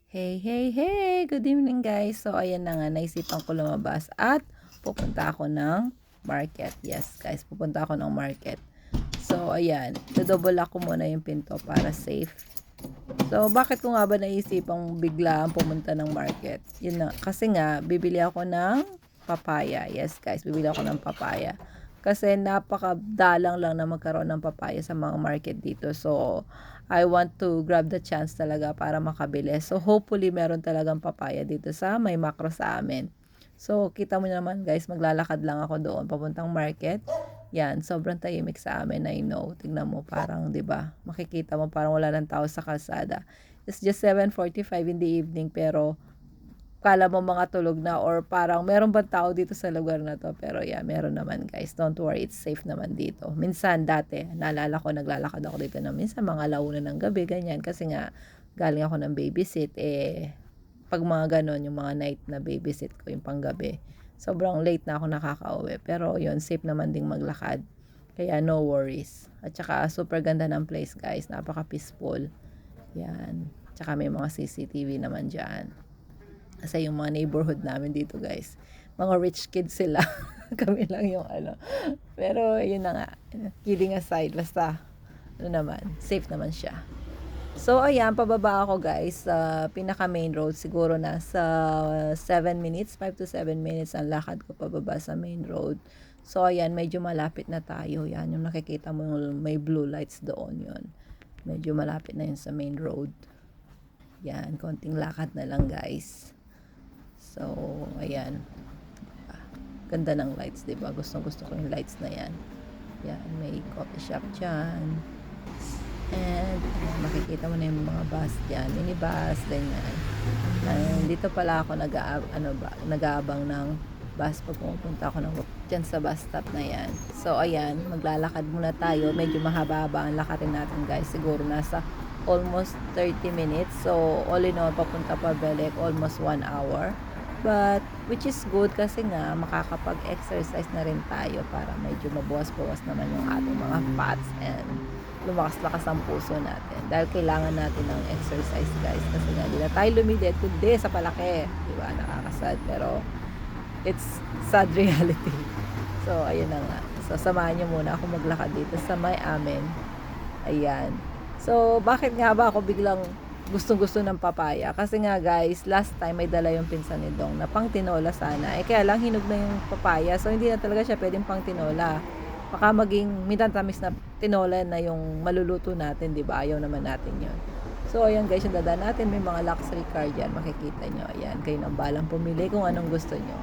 Hey, hey, hey! Good evening guys. So ayan na nga, naisipan ko lumabas at pupunta ako ng market. Yes guys, pupunta ako ng market. So ayan, double lock ko muna yung pinto para safe. So bakit ko nga ba naisipang biglaan pumunta ng market? Yun na, kasi nga bibili ako ng papaya. Yes guys, bibili ako ng papaya. Kasi napakadalang lang na magkaroon ng papaya sa mga market dito. So I want to grab the chance talaga para makabili. So hopefully meron talagang papaya dito sa may macro sa amin. So kita mo naman guys, maglalakad lang ako doon papuntang market. Yan, sobrang tahimik sa amin, I know. Tignan mo, parang 'di ba? Makikita mo parang wala ng tao sa kalsada. It's just 7:45 in the evening pero akala mo mga tulog na or parang meron bang tao dito sa lugar na 'to, pero yeah, meron naman guys. Don't worry, it's safe naman dito. Minsan dati, naalala ko naglalakad ako dito na minsan mga 1:00 ng gabi ganyan kasi nga galing ako ng babysit, 'pag mga gano'n yung mga night na babysit ko yung panggabi, sobrang late na ako nakakauwi. Pero yun, safe naman ding maglakad, kaya no worries. At saka super ganda ng place guys, napaka-peaceful, 'yan. Tsaka may mga CCTV naman diyan. Kasi yung mga neighborhood namin dito guys, mga rich kids sila. Kami lang yung ano. Pero yun na nga, kidding aside, basta ano naman, safe naman siya. So ayan, pababa ako guys sa pinaka main road. Siguro nasa 7 minutes, 5 to 7 minutes ang lakad ko pababa sa main road. So ayan, medyo malapit na tayo. Yan, yung nakikita mo yung may blue lights doon yun. Medyo malapit na yun sa main road. Yan, konting lakad na lang guys. So, ayan. Ah, ganda ng lights, 'di ba? Gustong-gusto ko yung lights na 'yan. Yan, may coffee shop diyan. And ayan, makikita mo na yung mga bus diyan, minibus, ganyan. And dito pala ako nag-aabang ng bus pag pumupunta ako ng diyan sa bus stop na 'yan. So, ayan, maglalakad muna tayo. Medyo mahaba-haba ang lakarin natin, guys. Siguro nasa almost 30 minutes. So, all in all, papunta pa balik, almost 1 hour. But which is good kasi nga makakapag-exercise na rin tayo para medyo mabawas-bawas naman yung ating mga fats and lumakas-lakas ang puso natin. Dahil kailangan natin ng exercise guys kasi nga hindi na tayo lumidit kundi sa palaki. Diba? Nakakasad pero it's sad reality. So ayun na nga. So samahan niyo muna ako maglakad dito sa may amin. Ayan. So bakit nga ba ako biglang gustong-gusto ng papaya? Kasi nga guys, last time may dala yung pinsan ni Dong na pang tinola sana. Kaya lang hinog na yung papaya. So hindi na talaga siya pwedeng pang tinola. Baka maging minatamis na tinola na yung maluluto natin, 'di ba? Ayaw naman natin 'yon. So ayan guys, yung dadaan natin may mga luxury car diyan, makikita nyo. Ayan, kayo nang balang pumili kung anong gusto nyo.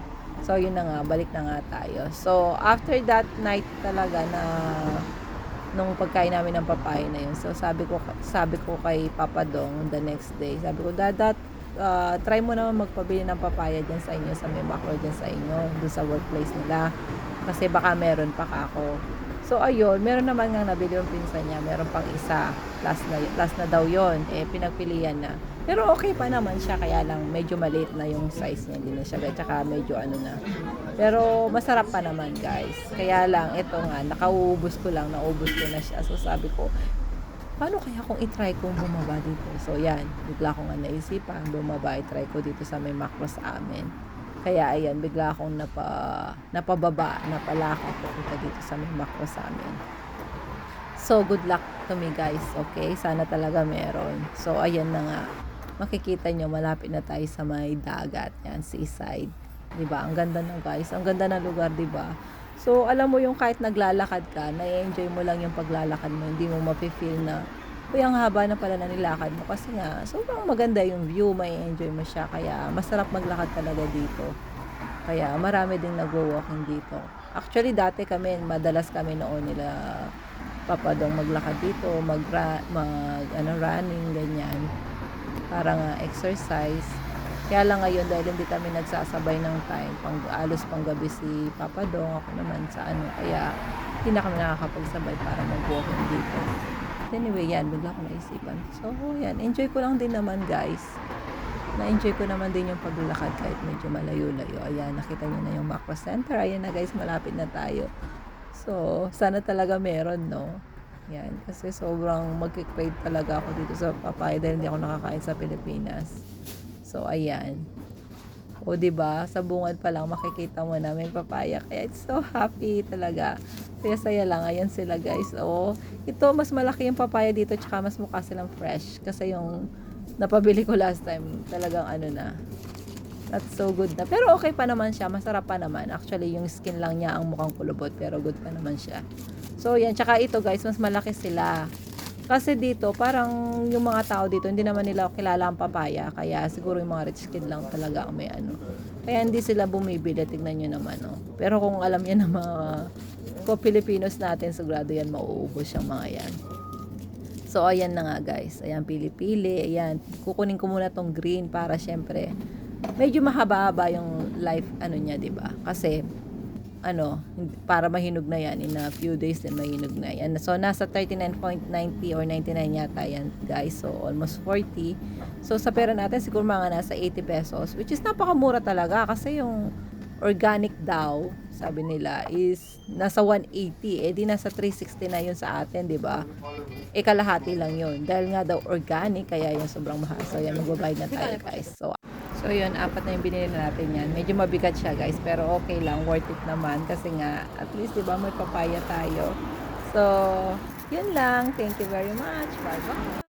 So yun na nga, balik na nga tayo. So after that night talaga na nung pagkain namin ng papaya na yun. So sabi ko kay Papa Dong the next day, sabi ko, Dadat, try mo naman magpabili ng papaya diyan sa inyo, sa may macro diyan sa inyo, doon sa workplace nila. Kasi baka meron pa ako. So ayun, meron naman ngang nabili yung pinsan niya, meron pang isa. Last na daw yon, pinagpilian na. Pero okay pa naman siya, kaya lang medyo maliit na yung size niya, hindi na siya, tsaka medyo ano na. Pero masarap pa naman guys. Kaya lang, ito nga, naubos ko na siya. So sabi ko, paano kaya kung i-try kong bumaba dito? So yan, bigla ko nga naisipan, bumaba, i-try ko dito sa may macro sa amin. Kaya ayan, bigla akong napababa, napalakad papunta dito sa may macro sa amin. So good luck to me guys, okay? Sana talaga meron. So ayan na nga, makikita nyo malapit na tayo sa may dagat, yan, seaside. 'Di ba? Ang ganda na guys, ang ganda ng lugar, 'di ba? So alam mo yung kahit naglalakad ka, na-enjoy mo lang yung paglalakad mo, hindi mo mafe-feel na uy, ang haba na pala na nilakad mo kasi nga sobrang maganda yung view, may enjoy mo siya, kaya masarap maglakad talaga dito. Kaya marami ding nagwo-walking dito. Actually dati madalas kami noon nila papadong maglakad dito, running ganyan. Para nga exercise. Kaya lang ngayon dahil hindi kami nagsasabay ng time, alos pang gabi si Papa Dong, ako naman sa kaya hindi na kami nakakapagsabay para mag-walking dito. Anyway, yan, bigla ko naisipan. So, yan, enjoy ko lang din naman guys. Na-enjoy ko naman din yung paglalakad kahit medyo malayo-layo. Ayan, nakita niyo na yung macro center. Ayan na guys, malapit na tayo. So, sana talaga meron, no? Yan, kasi sobrang magki-crave talaga ako dito sa papaya dahil hindi ako nakakain sa Pilipinas. So, ayan. O, 'di ba? Sa bungad pa lang makikita mo na may papaya. Kaya it's so happy talaga. Saya-saya lang. Ayan sila, guys. O, ito mas malaki yung papaya dito tsaka mas mukha silang fresh. Kasi yung napabili ko last time, talagang ano na. Not so good na. Pero okay pa naman siya. Masarap pa naman. Actually, yung skin lang niya ang mukhang kulubot. Pero good pa naman siya. So, yan. Tsaka ito, guys, mas malaki sila. Kasi dito, parang yung mga tao dito, hindi naman nila kilala ang papaya. Kaya siguro yung mga rich kid lang talaga ang may ano. Kaya hindi sila bumibili. Tignan nyo naman, oh. Pero kung alam yan ng mga Pilipinos natin, sigurado yan, mauubos yung mga yan. So, ayan na nga, guys. Ayan, pili-pili. Ayan, kukunin ko muna tong green para syempre, medyo mahaba-haba yung life, ano niya, 'di ba? Kasi, ano, para mahinog na yan in a few days din mahinog na yan. So nasa 39.90 or 99 yata yan, guys. So almost 40. So sa pera natin siguro mga nasa 80 pesos, which is napakamura talaga kasi yung organic daw, sabi nila is nasa 180, eh di nasa 360 na yun sa atin, 'di ba? Eh kalahati lang yun dahil nga daw organic, kaya yung sobrang mahal. So yan, magbabayad na tayo, guys. So yun, apat na yung binili natin yan. Medyo mabigat siya, guys, pero okay lang, worth it naman kasi nga at least 'di ba may papaya tayo. So yun lang. Thank you very much. Bye bye.